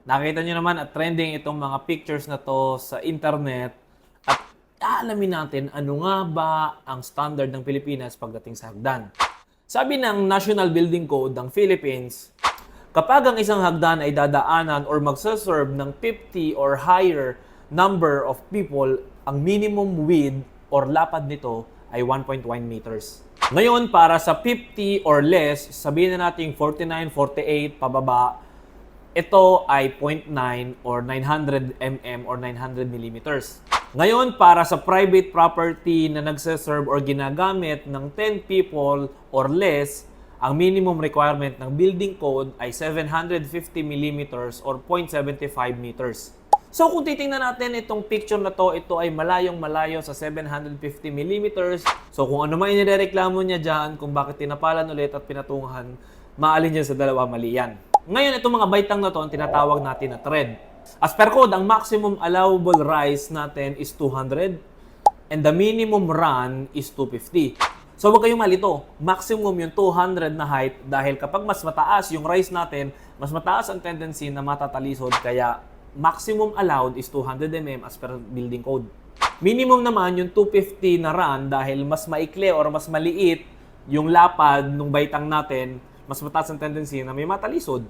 Nakita nyo naman at trending itong mga pictures na to sa internet at alamin natin ano nga ba ang standard ng Pilipinas pagdating sa hagdan. Sabi ng National Building Code ng Philippines, kapag ang isang hagdan ay dadaanan or magsaserve ng 50 or higher number of people, ang minimum width or lapad nito ay 1.1 meters. Ngayon, para sa 50 or less, sabihin na natin 49, 48, pababa, ito ay 0.9 or 900 mm or 900 millimeters. Ngayon, para sa private property na nagsaserve or ginagamit ng 10 people or less, ang minimum requirement ng building code ay 750 millimeters or 0.75 meters. So kung titingnan natin itong picture na to, ito ay malayong malayo sa 750 millimeters. So kung ano man inireklamo niya dyan, kung bakit tinapalan ulit at pinatungan, maalin niya sa dalawa, mali yan. Ngayon, itong mga baitang na to, ang tinatawag natin na thread. As per code, ang maximum allowable rise natin is 200 and the minimum run is 250. So huwag kayong malito. Maximum yung 200 na height dahil kapag mas mataas yung rise natin, mas mataas ang tendency na matatalisod. Kaya maximum allowed is 200 mm as per building code. Minimum naman yung 250 na run dahil mas maikli or mas maliit yung lapad ng baitang natin, mas mataas ang tendency na may matalisod.